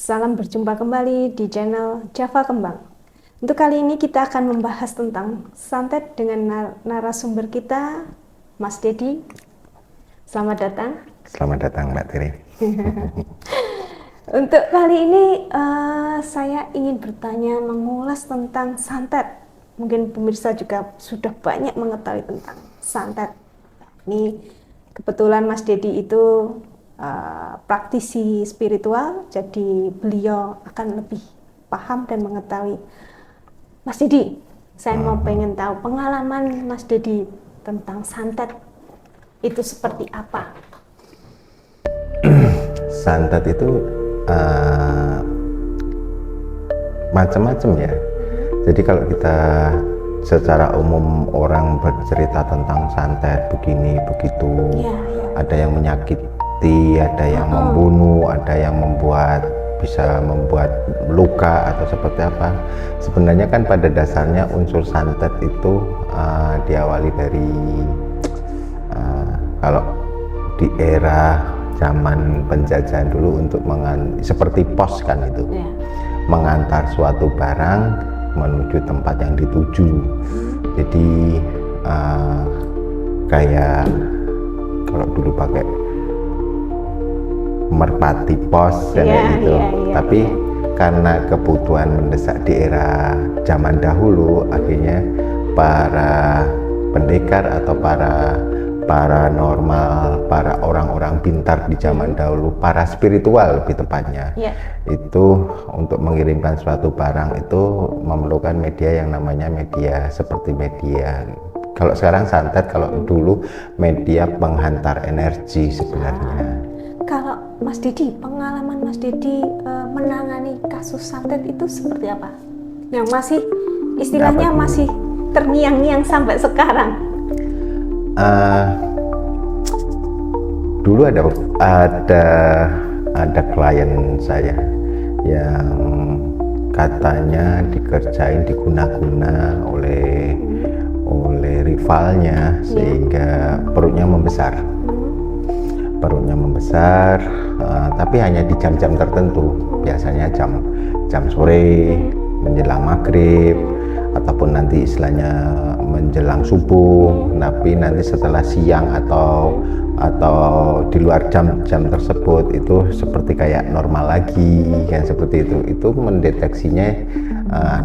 Salam berjumpa kembali di channel Java Kembang. Untuk kali ini kita akan membahas tentang santet dengan narasumber kita, Mas Dedi. Selamat datang. Selamat datang Mbak Tiri. Untuk kali ini saya ingin bertanya mengulas tentang santet. Mungkin pemirsa juga sudah banyak mengetahui tentang santet. Ini kebetulan Mas Dedi itu praktisi spiritual, jadi beliau akan lebih paham dan mengetahui. Mas Dedi, saya mau pengen tahu pengalaman Mas Dedi tentang santet itu seperti apa? Santet itu macam-macam ya. Jadi kalau kita secara umum orang bercerita tentang santet begini begitu, ada yang menyakiti, ada yang membunuh, ada yang bisa membuat luka atau seperti apa. Sebenarnya kan pada dasarnya unsur santet itu diawali dari kalau di era zaman penjajahan dulu untuk seperti pos kan itu, mengantar suatu barang menuju tempat yang dituju. Jadi kayak kalau dulu pakai merpati pos kayak gitu. Tapi karena kebutuhan mendesak di era zaman dahulu, akhirnya para pendekar atau para paranormal, para orang-orang pintar di zaman dahulu, para spiritual lebih tepatnya, itu untuk mengirimkan suatu barang itu memerlukan media yang namanya media seperti media. Kalau sekarang santet, kalau dulu media penghantar energi sebenarnya. Kalau Mas Dedi, pengalaman Mas Dedi menangani kasus santet itu seperti apa? Yang masih istilahnya masih terngiang-ngiang sampai sekarang. Dulu ada klien saya yang katanya dikerjain diguna-guna oleh rivalnya sehingga perutnya membesar. Tapi hanya di jam-jam tertentu, biasanya jam sore menjelang maghrib ataupun nanti istilahnya menjelang subuh. Tapi nanti setelah siang atau di luar jam tersebut itu seperti kayak normal lagi kan, seperti itu mendeteksinya.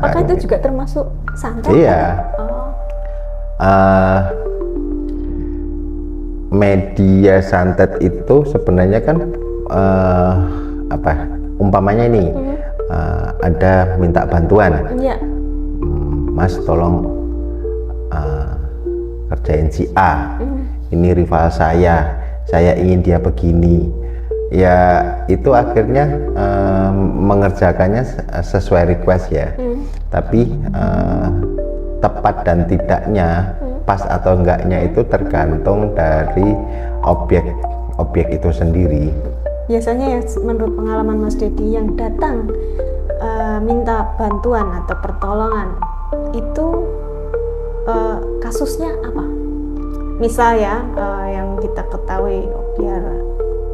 Apakah itu juga termasuk santet? Iya. Media santet itu sebenarnya kan umpamanya ini ada minta bantuan, Mas tolong kerjain si A, ini rival saya ingin dia begini ya, itu akhirnya mengerjakannya sesuai request ya. Tapi tepat dan tidaknya, pas atau enggaknya itu tergantung dari objek itu sendiri. Biasanya ya, menurut pengalaman Mas Dedi, yang datang minta bantuan atau pertolongan itu kasusnya apa? Misal ya, yang kita ketahui biar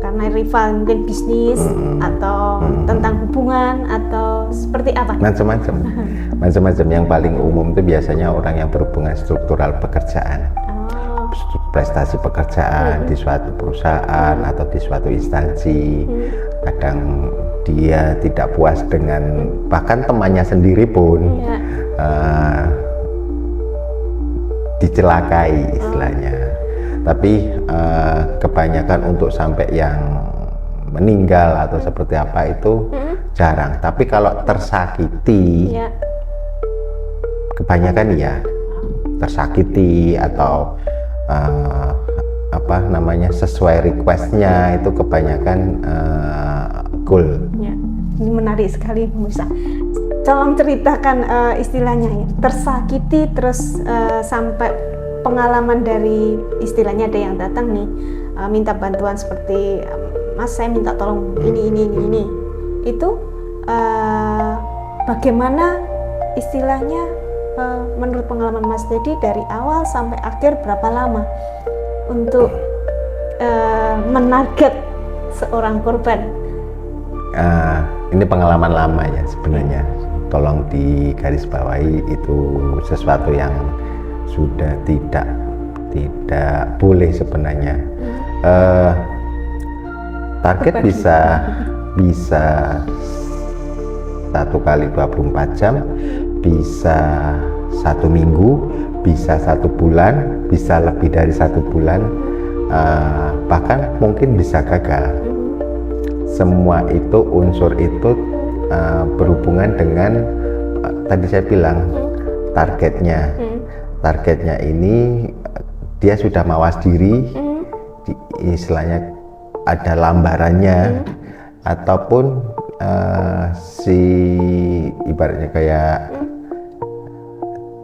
karena rival mungkin bisnis atau tentang hubungan atau seperti apa? Macam-macam. Yang paling umum itu biasanya orang yang berhubungan struktural pekerjaan, prestasi pekerjaan di suatu perusahaan atau di suatu instansi. Kadang dia tidak puas dengan bahkan temannya sendiri pun dicelakai istilahnya. Tapi kebanyakan untuk sampai yang meninggal atau seperti apa itu jarang. Tapi kalau tersakiti, kebanyakan ya tersakiti atau sesuai requestnya itu kebanyakan goal. Ini menarik sekali pemirsa. Tolong ceritakan istilahnya ya, tersakiti terus sampai pengalaman dari istilahnya ada yang datang nih minta bantuan seperti Mas, saya minta tolong ini itu bagaimana istilahnya menurut pengalaman Mas Dedi dari awal sampai akhir berapa lama untuk menarget seorang korban? ini pengalaman lama ya sebenarnya. Tolong digarisbawahi, itu sesuatu yang sudah tidak boleh sebenarnya. Target bisa 1 kali 24 jam, bisa 1 minggu, bisa 1 bulan, bisa lebih dari 1 bulan, bahkan mungkin bisa gagal. Semua itu unsur itu berhubungan dengan tadi saya bilang targetnya ini dia sudah mawas diri, istilahnya ada lambarannya, ataupun si ibaratnya kayak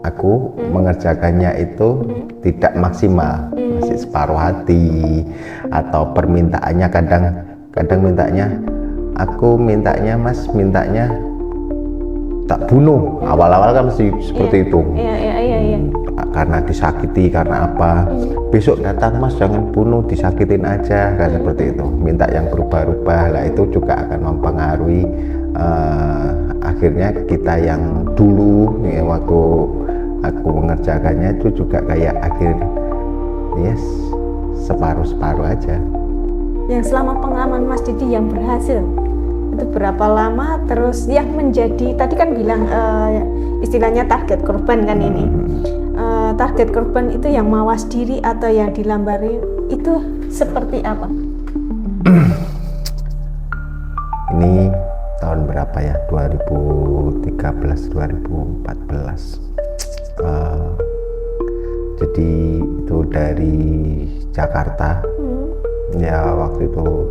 aku mengerjakannya itu tidak maksimal, masih separuh hati, atau permintaannya kadang mintanya, aku mintanya mas, mintanya tak bunuh. Awal-awal kan mesti seperti itu. Iya. Karena disakiti, karena apa? Besok datang mas, jangan bunuh, disakitin aja, kan seperti itu. Minta yang berubah-ubah lah, itu juga akan mempengaruhi akhirnya kita yang dulu ya, waktu aku mengerjakannya itu juga kayak separuh-separuh aja. Yang selama pengalaman Mas Didi yang berhasil itu berapa lama, terus yang menjadi tadi kan bilang istilahnya target korban kan ini, target korban itu yang mawas diri atau yang dilambari itu seperti apa? Ini tahun berapa ya, 2013 2014. Jadi itu dari Jakarta. Ya waktu itu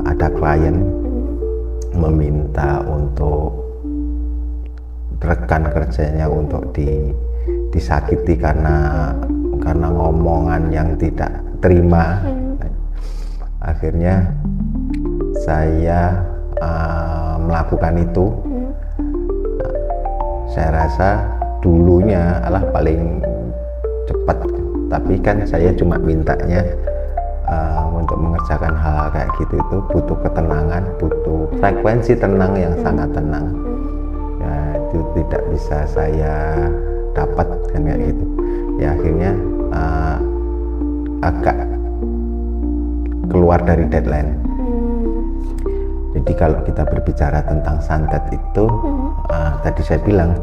ada klien meminta untuk rekan kerjanya untuk disakiti karena ngomongan yang tidak terima. Akhirnya saya melakukan itu. Saya rasa dulunya paling cepat, tapi kan saya cuma mintanya untuk mengerjakan hal kayak gitu itu butuh ketenangan, butuh frekuensi tenang yang sangat tenang. Ya, itu tidak bisa saya dapat kan kayak gitu. Ya akhirnya agak keluar dari deadline. Jadi kalau kita berbicara tentang santet itu, tadi saya bilang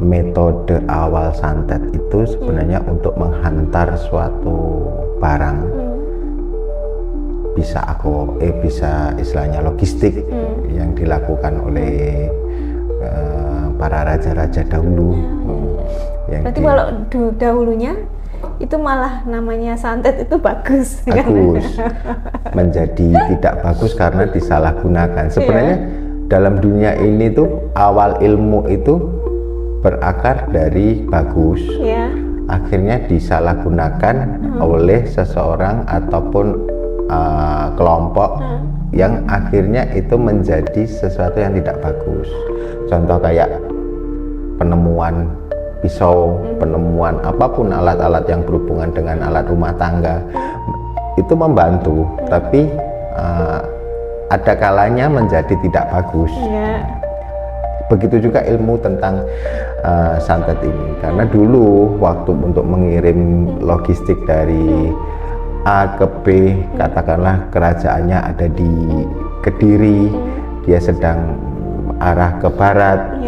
metode awal santet itu sebenarnya untuk menghantar suatu barang. Bisa istilahnya logistik yang dilakukan oleh para raja-raja dahulu. Berarti kalau dahulunya itu malah namanya santet itu bagus. Menjadi tidak bagus karena disalahgunakan. Sebenarnya dalam dunia ini tuh awal ilmu itu berakar dari bagus, akhirnya disalahgunakan oleh seseorang ataupun kelompok yang akhirnya itu menjadi sesuatu yang tidak bagus. Contoh kayak penemuan pisau, penemuan apapun alat-alat yang berhubungan dengan alat rumah tangga itu membantu, tapi ada kalanya menjadi tidak bagus. Begitu juga ilmu tentang santet ini, karena dulu waktu untuk mengirim logistik dari A ke B, katakanlah kerajaannya ada di Kediri, dia sedang arah ke barat,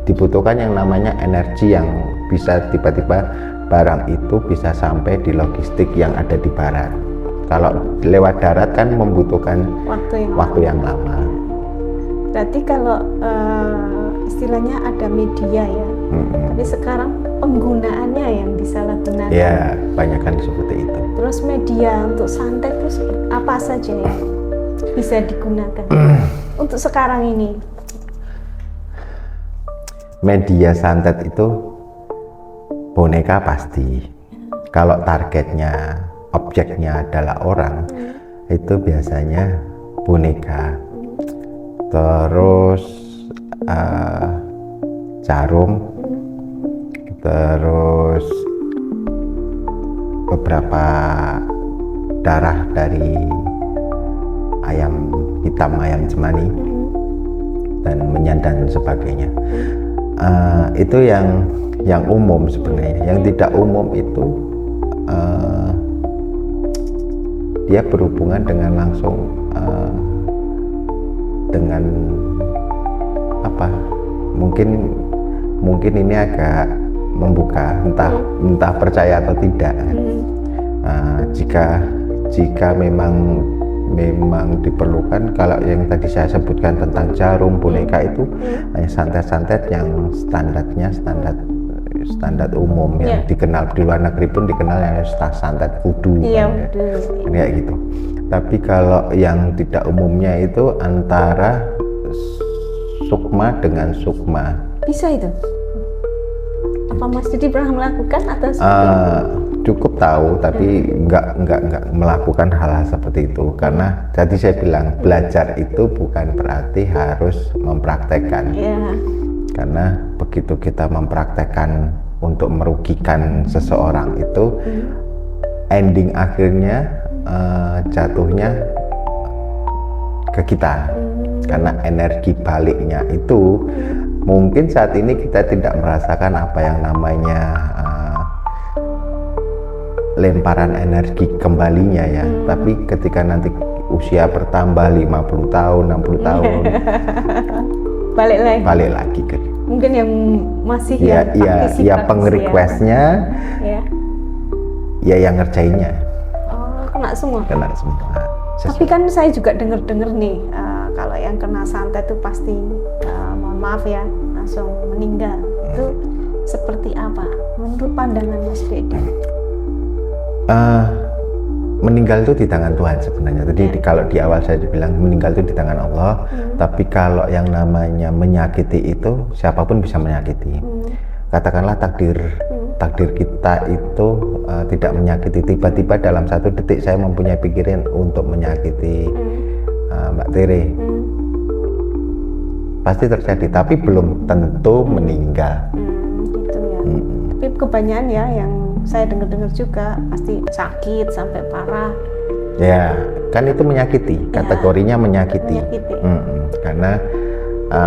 dibutuhkan yang namanya energi yang bisa tiba-tiba barang itu bisa sampai di logistik yang ada di barat. Kalau lewat darat kan membutuhkan waktu yang lama. Berarti kalau istilahnya ada media ya, tapi sekarang penggunaannya yang disalahgunakan. Ya, banyak kan seperti itu. Terus media untuk santet itu apa saja yang bisa digunakan untuk sekarang ini? Media santet itu boneka pasti. Kalau targetnya, objeknya adalah orang, itu biasanya boneka. Terus jarum, terus beberapa darah dari ayam hitam, ayam cemani, dan dan sebagainya. Itu yang umum sebenarnya. Yang tidak umum itu dia berhubungan dengan langsung dengan apa? Mungkin ini agak membuka, entah percaya atau tidak. Jika memang diperlukan, kalau yang tadi saya sebutkan tentang jarum, boneka itu hanya santet-santet yang standar umum yang dikenal di luar negeri pun dikenal yang santet kudu, kayak gitu. Tapi kalau yang tidak umumnya itu antara sukma dengan sukma. Bisa itu? Apa Mas Didi pernah melakukan atau cukup tahu, tapi nggak melakukan hal-hal seperti itu, karena tadi saya bilang belajar itu bukan berarti harus mempraktekkan. Karena begitu kita mempraktekkan untuk merugikan seseorang itu, ending akhirnya jatuhnya ke kita, karena energi baliknya itu mungkin saat ini kita tidak merasakan apa yang namanya lemparan energi kembalinya ya, tapi ketika nanti usia bertambah 50 tahun, 60 tahun balik lagi ke mungkin yang masih peng-requestnya ya yang ngerjainnya kena semua. Tapi kan saya juga dengar nih kalau yang kena santet itu pasti mohon maaf ya langsung meninggal. Itu seperti apa menurut pandangan Mas Didi? Meninggal itu di tangan Tuhan sebenarnya. Jadi kalau di awal saya bilang meninggal itu di tangan Allah, tapi kalau yang namanya menyakiti itu siapapun bisa menyakiti. Katakanlah takdir kita itu tidak menyakiti, tiba-tiba dalam satu detik saya mempunyai pikiran untuk menyakiti Mbak Tere, pasti terjadi, tapi belum tentu meninggal. Gitu ya. Tapi kebanyakan ya yang saya dengar juga pasti sakit sampai parah. Ya, kan itu menyakiti, kategorinya menyakiti. Karena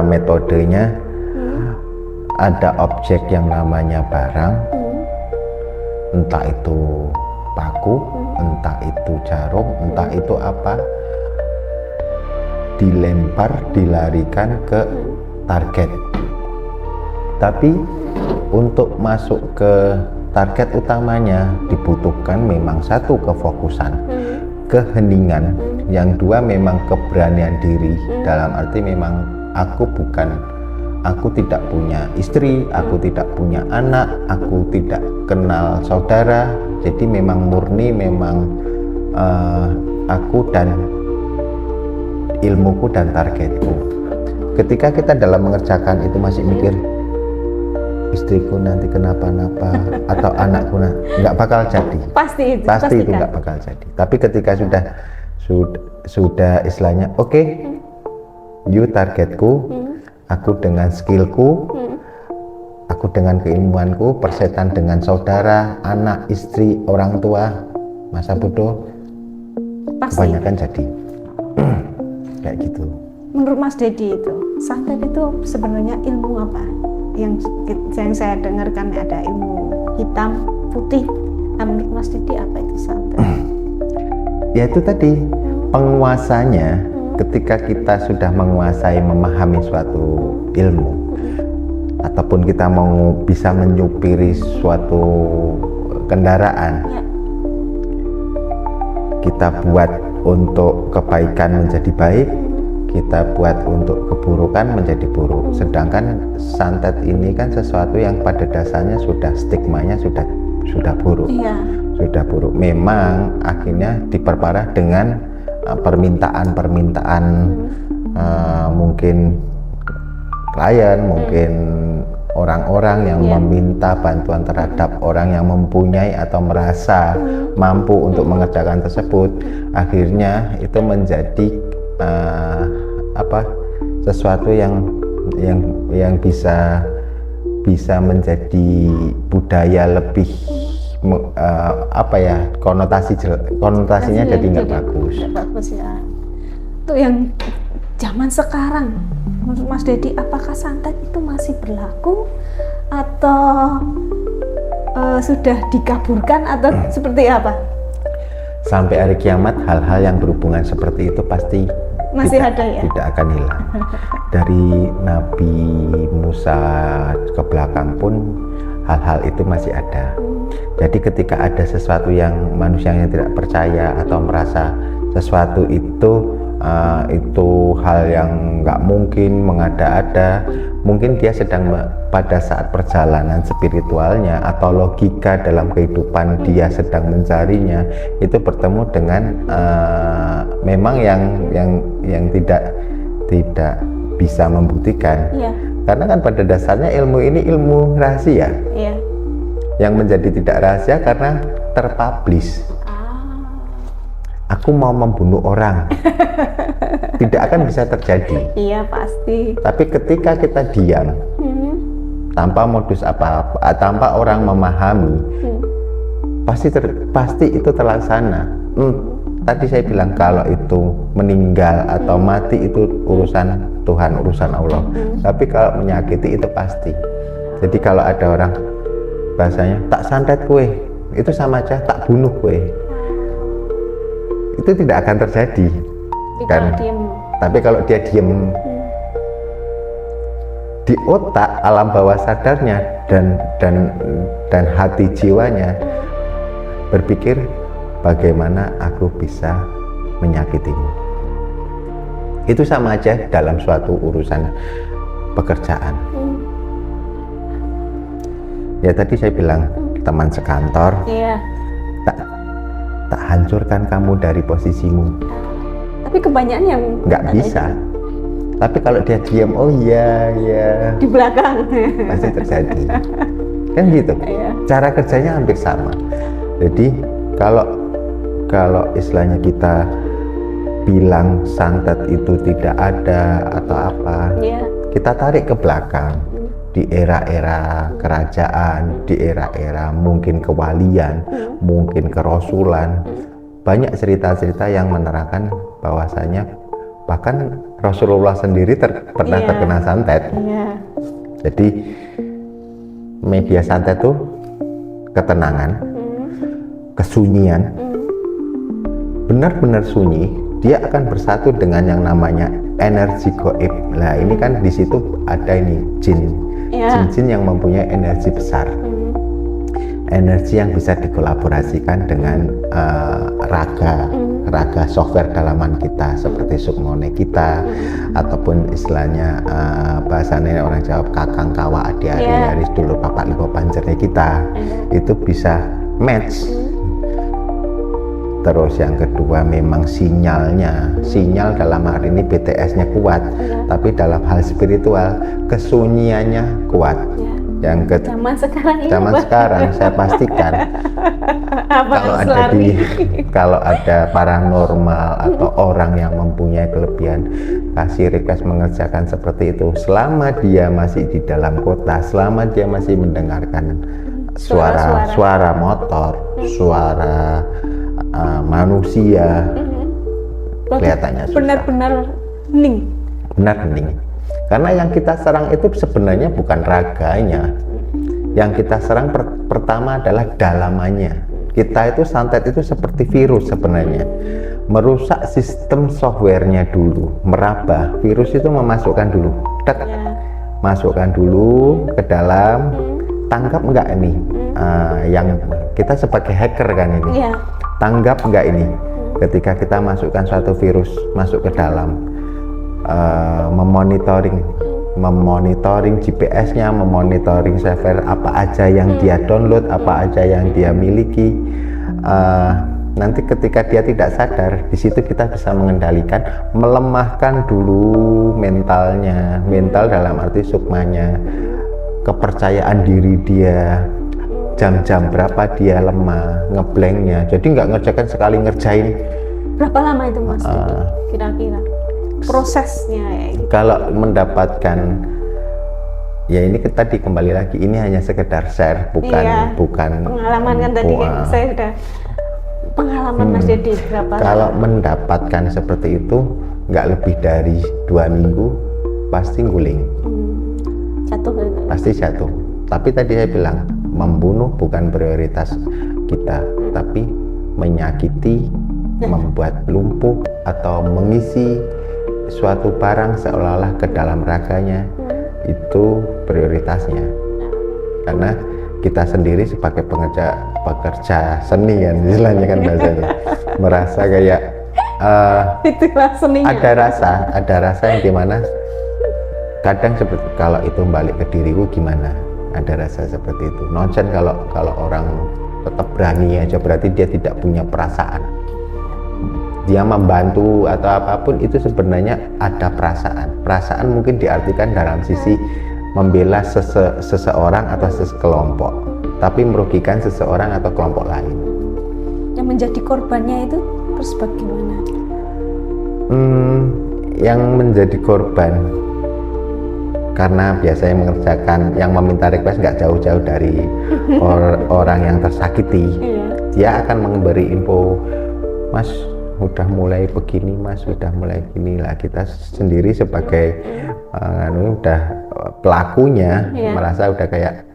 metodenya ada objek yang namanya barang, entah itu paku, entah itu jarum, entah itu apa, dilempar, dilarikan ke target. Tapi untuk masuk ke target utamanya dibutuhkan memang satu kefokusan, keheningan, yang dua memang keberanian diri, dalam arti memang aku tidak punya istri, aku tidak punya anak, aku tidak kenal saudara, jadi memang murni aku dan ilmuku dan targetku. Ketika kita dalam mengerjakan itu masih mikir istriku nanti kenapa-napa atau anakku nggak bakal jadi, pasti itu nggak bakal jadi. Tapi ketika sudah istilahnya oke, you targetku, aku dengan skillku, aku dengan keilmuanku, persetan dengan saudara, anak, istri, orang tua, masa bodoh kebanyakan jadi kayak gitu. Menurut Mas Didi itu santet itu sebenarnya ilmu apa? Yang saya dengarkan ada ilmu hitam, putih. Menurut Mas Didi apa itu santet? Ya itu tadi penguasanya. Ketika kita sudah menguasai, memahami suatu ilmu, ataupun kita mau bisa menyupiri suatu kendaraan, kita buat untuk kebaikan menjadi baik, kita buat untuk keburukan menjadi buruk. Sedangkan santet ini kan sesuatu yang pada dasarnya sudah stigmanya sudah buruk, sudah buruk. Memang akhirnya diperparah dengan permintaan mungkin klien, mungkin orang-orang yang meminta bantuan terhadap orang yang mempunyai atau merasa mampu untuk mengerjakan tersebut. Akhirnya itu menjadi sesuatu yang bisa menjadi budaya lebih konotasinya jadi nggak bagus. Ya. Itu yang zaman sekarang, menurut Mas Dedi, apakah santet itu masih berlaku atau sudah dikaburkan atau seperti apa? Sampai hari kiamat hal-hal yang berhubungan seperti itu pasti Masih ada ya? Tidak akan hilang. Dari Nabi Musa ke belakang pun hal-hal itu masih ada. Jadi ketika ada sesuatu yang manusia yang tidak percaya atau merasa sesuatu itu hal yang nggak mungkin, mengada-ada, mungkin dia sedang pada saat perjalanan spiritualnya atau logika dalam kehidupan dia sedang mencarinya, itu bertemu dengan memang yang tidak bisa membuktikan. Iya. Karena kan pada dasarnya ilmu ini ilmu rahasia. Iya. Yang menjadi tidak rahasia karena terpublish. Aku mau membunuh orang, tidak akan bisa terjadi. Iya, pasti. Tapi ketika kita diam, tanpa modus apa-apa, tanpa orang memahami, pasti itu terlaksana. Tadi saya bilang kalau itu meninggal atau mati itu urusan Tuhan, urusan Allah. Tapi kalau menyakiti itu pasti. Jadi kalau ada orang bahasanya tak santet kue, itu sama aja tak bunuh kue. Itu tidak akan terjadi. Kan? Tapi kalau dia diem di otak alam bawah sadarnya dan hati jiwanya berpikir bagaimana aku bisa menyakitimu. Itu sama aja dalam suatu urusan pekerjaan. Ya tadi saya bilang teman sekantor. Iya. Tak hancurkan kamu dari posisimu. Tapi kebanyakan yang nggak bisa. Tapi kalau dia diam, oh iya di belakang pasti terjadi. Kan gitu. Iya. Cara kerjanya hampir sama. Jadi kalau istilahnya kita bilang santet itu tidak ada atau apa, kita tarik ke belakang. Di era-era kerajaan, di era-era mungkin kewalian, mungkin kerasulan, banyak cerita-cerita yang menerangkan bahwasanya bahkan Rasulullah sendiri pernah terkena santet. Jadi media santet itu ketenangan, kesunyian, benar-benar sunyi. Dia akan bersatu dengan yang namanya energi gaib. Nah ini kan di situ ada ini jin. Jin-jin yang mempunyai energi besar, energi yang bisa dikolaborasikan dengan raga software dalaman kita seperti sukmone kita, ataupun istilahnya bahasanya orang Jawa kakang kawa adi-ari nyaris dulur papak lipo pancernya kita, itu bisa match. Terus yang kedua memang sinyal dalam hari ini BTS-nya kuat, tapi dalam hal spiritual kesunyiannya kuat. Yang zaman sekarang saya pastikan kalau ada paranormal atau orang yang mempunyai kelebihan, kasih request mengerjakan seperti itu selama dia masih di dalam kota, selama dia masih mendengarkan suara motor, suara manusia, kelihatannya benar-benar hening. Karena yang kita serang itu sebenarnya bukan raganya, yang kita serang pertama adalah dalamannya. Kita itu santet itu seperti virus sebenarnya, merusak sistem softwarenya dulu, meraba. Virus itu memasukkan dulu, masukkan dulu ke dalam, tangkap enggak ini, yang kita sebagai hacker kan ini. Tanggap enggak ini ketika kita masukkan suatu virus masuk ke dalam, memonitoring GPS-nya, memonitoring server apa aja yang dia download, apa aja yang dia miliki. Nanti ketika dia tidak sadar, di situ kita bisa mengendalikan, melemahkan dulu mentalnya, mental dalam arti sukmanya, kepercayaan diri dia, jam-jam berapa dia lemah, ngeblanknya. Jadi nggak ngerjakan sekali ngerjain. Berapa lama itu Mas? Kira-kira prosesnya ya? Kalau mendapatkan, ya ini tadi kembali lagi, ini hanya sekedar share, bukan pengalaman kan tadi saya sudah pengalaman Mas Dedi berapa? Kalau mendapatkan seperti itu nggak lebih dari 2 minggu pasti guling, Jatuh gitu. pasti jatuh. Tapi tadi saya bilang, membunuh bukan prioritas kita, tapi menyakiti, membuat lumpuh atau mengisi suatu barang seolah-olah ke dalam raganya, itu prioritasnya. Karena kita sendiri sebagai pekerja seni kan istilahnya kan bahasanya, merasa kayak Itulah seninya. ada rasa yang dimana kadang seperti kalau itu balik ke diriku gimana, ada rasa seperti itu. Nonsen kalau orang tetap berani aja, berarti dia tidak punya perasaan. Dia membantu atau apapun itu sebenarnya ada perasaan mungkin diartikan dalam sisi membela seseorang atau sekelompok, tapi merugikan seseorang atau kelompok lain. Yang menjadi korbannya itu terus bagaimana? Yang menjadi korban karena biasanya mengerjakan, yang meminta request nggak jauh-jauh dari orang yang tersakiti. Dia akan memberi info, Mas udah mulai begini, Mas udah mulai gini lah. Kita sendiri sebagai udah pelakunya merasa udah kayak,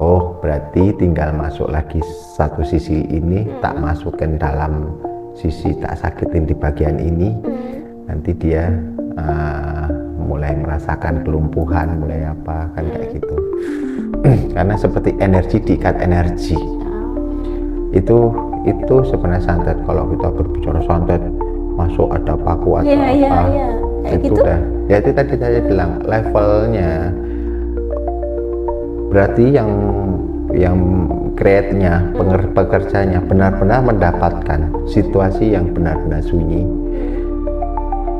oh berarti tinggal masuk lagi satu sisi ini, tak masukin dalam sisi tak sakitin di bagian ini, nanti dia mulai merasakan kelumpuhan, mulai apa kan kayak gitu. Karena seperti energi diikat energi. Itu sebenarnya santet. Kalau kita berbicara santet, masuk ada paku atau apa, itu gitu? udah. Ya itu tadi saya bilang levelnya. Berarti yang create-nya, pekerjanya benar-benar mendapatkan situasi yang benar-benar sunyi,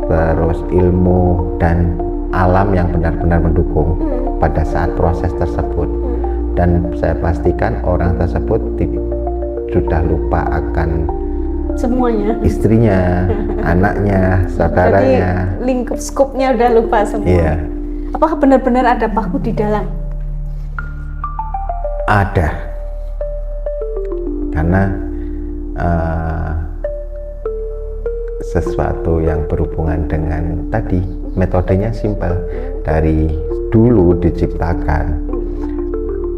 terus ilmu dan alam yang benar-benar mendukung pada saat proses tersebut. Dan saya pastikan orang tersebut sudah lupa akan Semuanya. istrinya, anaknya, saudaranya. Jadi lingkup skupnya udah lupa semua. Iya. Apakah benar-benar ada paku di dalam? Ada. Karena sesuatu yang berhubungan dengan tadi, metodenya simpel. Dari dulu diciptakan,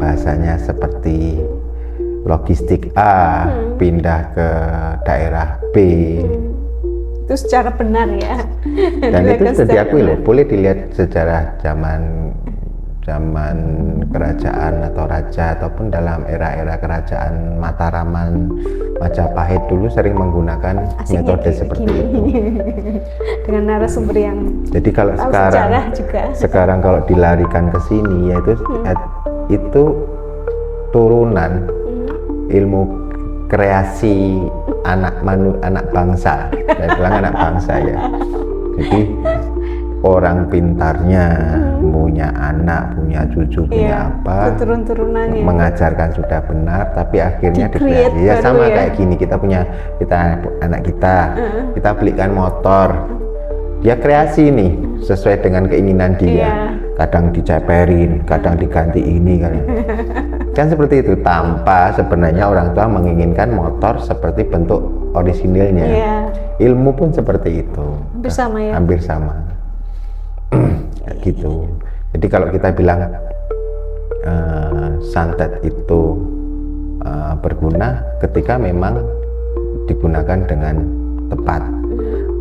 bahasanya seperti logistik A pindah ke daerah B. Itu secara benar ya. Dan itu sudah diakui loh, boleh dilihat sejarah zaman kerajaan atau raja, ataupun dalam era-era kerajaan Mataraman, Majapahit dulu sering menggunakan metode seperti itu. Dengan narasumber yang Jadi kalau tahu sejarah juga. sekarang kalau dilarikan ke sini, yaitu itu turunan ilmu kreasi anak bangsa. Saya bilang anak bangsa ya. Jadi orang pintarnya punya anak, punya cucu, punya apa, turun-turunannya mengajarkan sudah benar, tapi akhirnya Di-create ya sama baru ya. kayak gini. Kita anak kita belikan motor, dia kreasi nih sesuai dengan keinginan dia. Kadang diceperin, kadang diganti ini kan seperti itu, tanpa sebenarnya orang tua menginginkan motor seperti bentuk orisinilnya. Ilmu pun seperti itu, hampir sama ya. hampir sama. Kayak gitu. Jadi kalau kita bilang santet itu berguna ketika memang digunakan dengan tepat.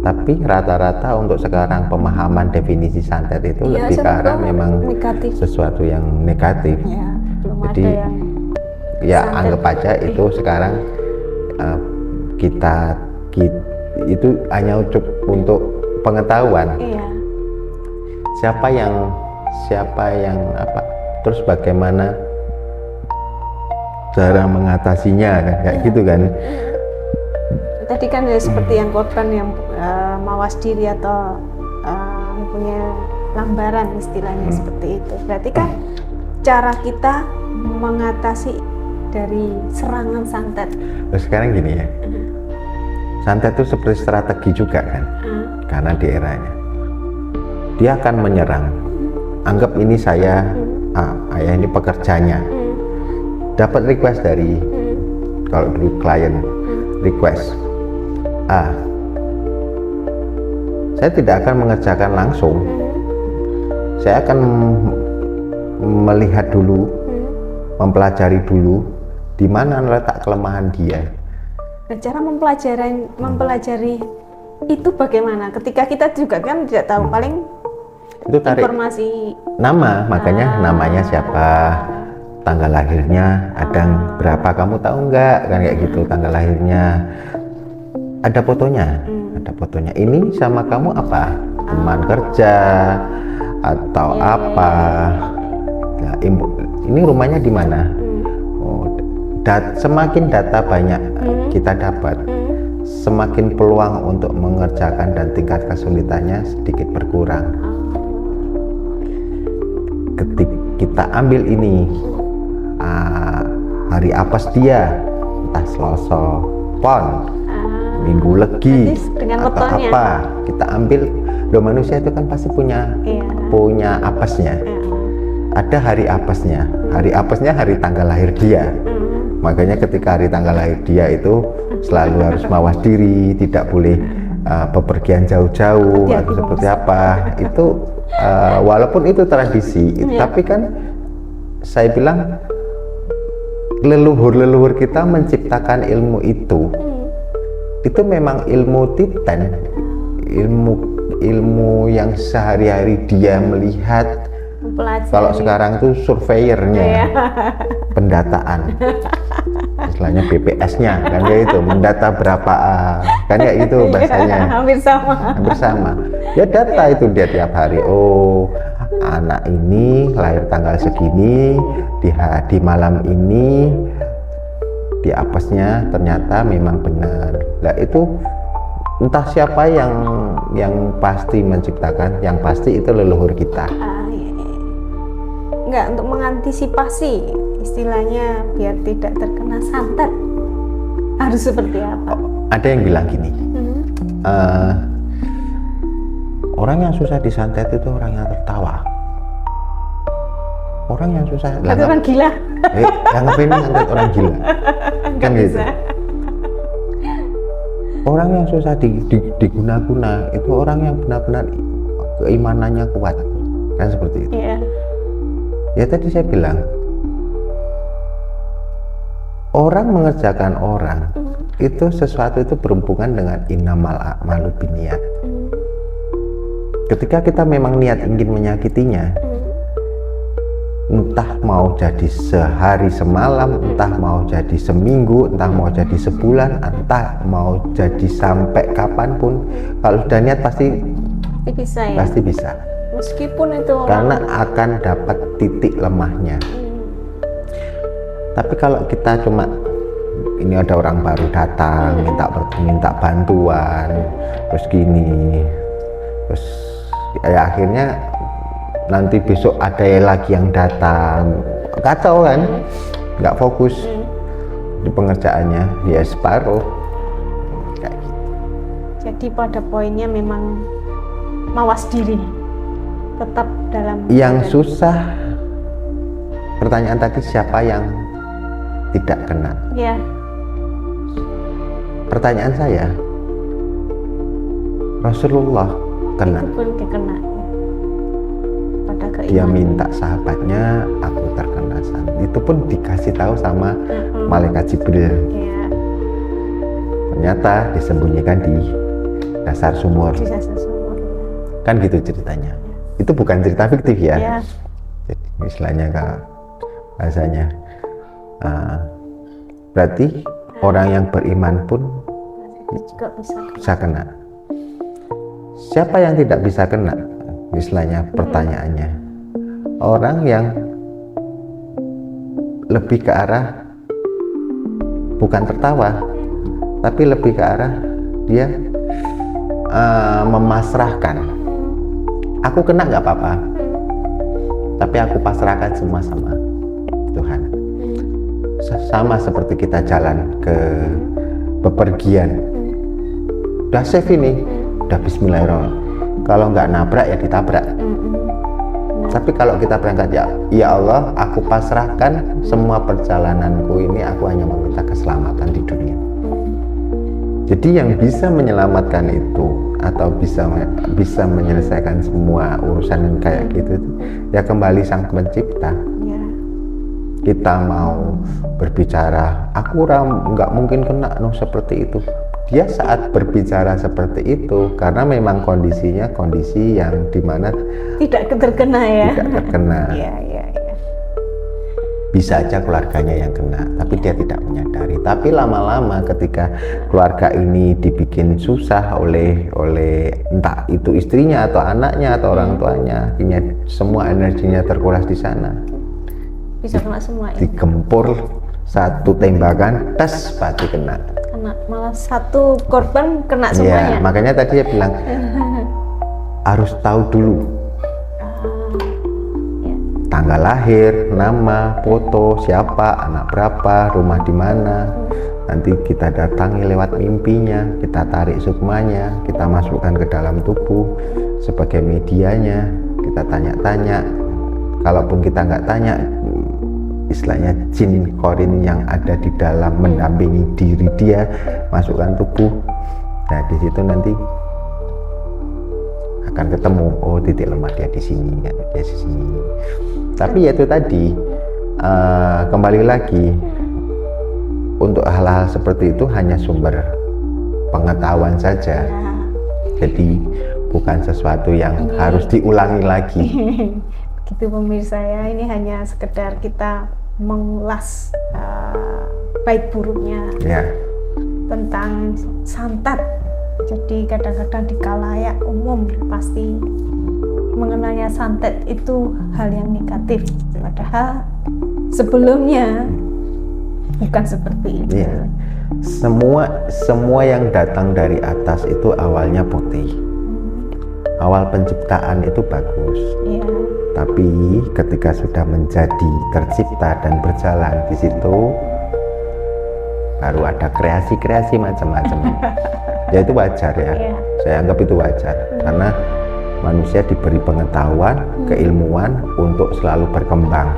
Tapi rata-rata untuk sekarang pemahaman definisi santet itu lebih ke arah memang negatif. Sesuatu yang negatif. Belum Jadi ada yang anggap aja itu sekarang kita itu hanya untuk pengetahuan. Siapa yang apa, terus bagaimana cara mengatasinya kan, kayak gitu kan. Tadi kan ya seperti yang korban yang mawas diri atau punya lambaran istilahnya seperti itu. Berarti kan cara kita mengatasi dari serangan santet. Terus sekarang gini ya, santet itu seperti strategi juga kan, karena di eranya dia akan menyerang. Anggap ini saya, ayah ini pekerjanya, dapat request dari kalau dulu klien request saya tidak akan mengerjakan langsung. Saya akan melihat dulu, mempelajari dulu di mana letak kelemahan dia. Nah, cara mempelajari itu bagaimana? Ketika kita juga kan tidak tahu, paling Itu tarik informasi nama, makanya namanya siapa, tanggal lahirnya, ada berapa, kamu tahu nggak, kan kayak gitu, tanggal lahirnya. Ada fotonya, ada fotonya. Ini sama kamu apa? Teman kerja atau apa? Nah, ini rumahnya di mana? Oh, semakin data banyak kita dapat, semakin peluang untuk mengerjakan dan tingkat kesulitannya sedikit berkurang. Ketika kita ambil ini, hari apes dia, entah Selasa, Pon, Minggu Legi, dengan atau wetonnya. apa, kita ambil. Loh, manusia itu kan pasti punya apesnya. Ada hari apesnya. Hari apesnya hari tanggal lahir dia. Makanya ketika hari tanggal lahir dia itu selalu harus mawas diri, tidak boleh bepergian jauh-jauh atau seperti apa. Itu walaupun itu tradisi, tapi kan saya bilang leluhur kita menciptakan ilmu itu. Itu memang ilmu titen, ilmu yang sehari-hari dia melihat. Kalau sekarang tuh surveyornya, pendataan, istilahnya BPS-nya, kan kayak itu, mendata berapa, kan kayak itu bahasanya. Hampir sama. Ya data itu dia tiap hari. Oh, anak ini lahir tanggal segini, di malam ini, di apesnya ternyata memang benar. Nah itu entah siapa yang pasti menciptakan, yang pasti itu leluhur kita. Enggak, untuk mengantisipasi istilahnya biar tidak terkena santet harus seperti apa? Ada yang bilang gini, orang yang susah disantet itu orang yang tertawa. Orang yang susah orang gila. Yang ngapain santet orang gila? Kan gitu. Orang yang susah diguna-guna itu orang yang benar-benar keimanannya kuat, kan seperti itu. Ya tadi saya bilang, orang mengerjakan orang itu sesuatu itu berhubungan dengan innamal a'malu binniyat. Ketika kita memang niat ingin menyakitinya, entah mau jadi sehari semalam, entah mau jadi seminggu, entah mau jadi sebulan, entah mau jadi sampai kapanpun, kalau sudah niat pasti bisa ya? Pasti bisa. Meskipun itu karena akan dapat titik lemahnya. Tapi kalau kita cuma ini ada orang baru datang minta bantuan, terus gini, terus ya akhirnya nanti besok ada lagi yang datang, kacau kan, nggak fokus di pengerjaannya, ya separuh kayak gitu. Jadi pada poinnya memang mawas diri, tetap dalam yang susah. Pertanyaan tadi, siapa yang tidak kena? Ya. Pertanyaan saya, Rasulullah kena. Itu pun kena. Pada keimanan. Dia minta sahabatnya, aku terkena santet. Itu pun dikasih tahu sama malaikat Jibril. Ya. Ternyata disembunyikan di dasar sumur. Di dasar sumur. Kan gitu ceritanya. Itu bukan cerita fiktif ya. Ya. Jadi istilahnya kak bahasanya. Berarti orang yang beriman pun juga bisa kena. Siapa yang tidak bisa kena? Istilahnya pertanyaannya. Orang yang lebih ke arah bukan tertawa, tapi lebih ke arah dia memasrahkan. Aku kena nggak apa-apa, tapi aku pasrahkan semua sama Tuhan. Sama seperti kita jalan ke bepergian, udah safe ini, udah bismillahirrahmanirrahim. Kalau nggak nabrak ya ditabrak. Tapi kalau kita berangkat, ya Allah, aku pasrahkan semua perjalananku ini, aku hanya meminta keselamatan di dunia. Jadi yang bisa menyelamatkan itu atau bisa menyelesaikan semua urusan yang kayak gitu ya kembali Sang Pencipta. Ya. Kita mau berbicara aku nggak mungkin kena seperti itu, dia saat berbicara seperti itu karena memang kondisinya kondisi yang dimana Tidak terkena ya. tidak terkena. Iya. Bisa aja keluarganya yang kena, tapi dia tidak menyadari. Tapi lama-lama ketika keluarga ini dibikin susah oleh entah itu istrinya atau anaknya atau orang tuanya, akhirnya semua energinya terkuras di sana. Bisa kena semua ya. Digempur satu tembakan, tes pasti kena. Kena malah satu korban kena semuanya. Ya, makanya tadi dia bilang harus tahu dulu tanggal lahir, nama, foto, siapa, anak berapa, rumah di mana. Nanti kita datangi lewat mimpinya, kita tarik sukmanya, kita masukkan ke dalam tubuh sebagai medianya, kita tanya-tanya. Kalaupun kita nggak tanya, istilahnya jin korin yang ada di dalam mendampingi diri dia, masukkan tubuh. Nah di situ nanti akan ketemu, oh titik lemah dia di sini, dia di sini. Tapi ya itu tadi kembali lagi untuk hal-hal seperti itu hanya sumber pengetahuan saja. Jadi bukan sesuatu yang harus diulangi lagi. Gitu pemirsa ya, ini hanya sekedar kita mengulas baik buruknya tentang santet. Jadi kadang-kadang di khalayak umum pasti mengenalnya santet itu hal yang negatif, padahal sebelumnya bukan seperti itu. Ya. Semua yang datang dari atas itu awalnya putih. Awal penciptaan itu bagus. Ya. Tapi ketika sudah menjadi tercipta dan berjalan di situ baru ada kreasi-kreasi macam-macam. Ya itu wajar ya. Saya anggap itu wajar karena manusia diberi pengetahuan, keilmuan untuk selalu berkembang.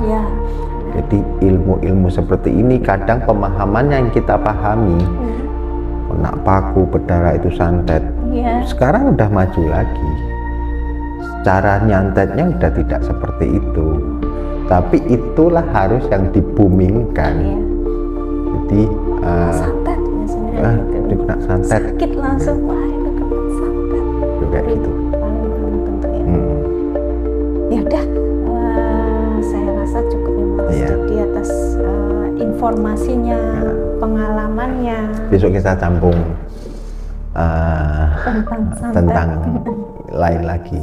Jadi ilmu-ilmu seperti ini kadang pemahamannya yang kita pahami, kena paku, berdarah itu santet. Sekarang udah maju lagi. Cara nyantetnya udah tidak seperti itu. Tapi itulah harus yang dibumingkan. Jadi santet biasanya gitu. Kena santet. Sakit langsung, wah itu kena santet. Juga gitu. Ya udah, saya rasa cukup ya Mas Didi atas informasinya, pengalamannya. Besok kita sambung tentang lain lagi.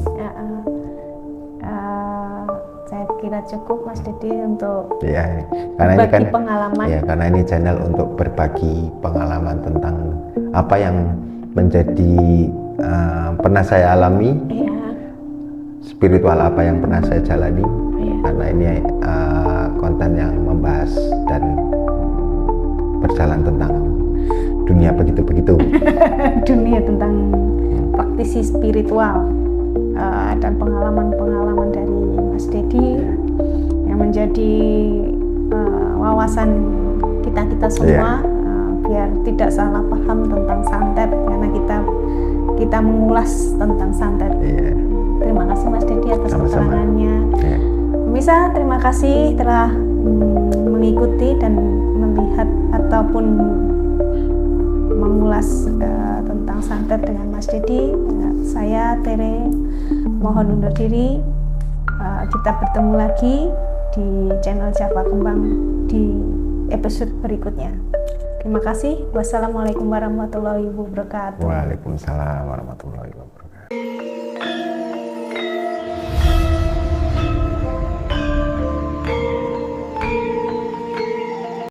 Saya kira cukup Mas Didi untuk karena ini kan pengalaman. Ya, karena ini channel untuk berbagi pengalaman tentang apa yang menjadi pernah saya alami. Spiritual apa yang pernah saya jalani, karena ini konten yang membahas dan berjalan tentang dunia begitu-begitu. Dunia tentang praktisi spiritual dan pengalaman-pengalaman dari Mas Didi yang menjadi wawasan kita semua, biar tidak salah paham tentang santet, karena kita mengulas tentang santet. Terima kasih Mas Didi atas keterangannya. Pemirsa, terima kasih telah mengikuti dan melihat ataupun mengulas tentang santet dengan Mas Didi. Saya Tere mohon undur diri. Kita bertemu lagi di channel Java Kembang di episode berikutnya. Terima kasih. Wassalamualaikum warahmatullahi wabarakatuh. Waalaikumsalam warahmatullahi wabarakatuh.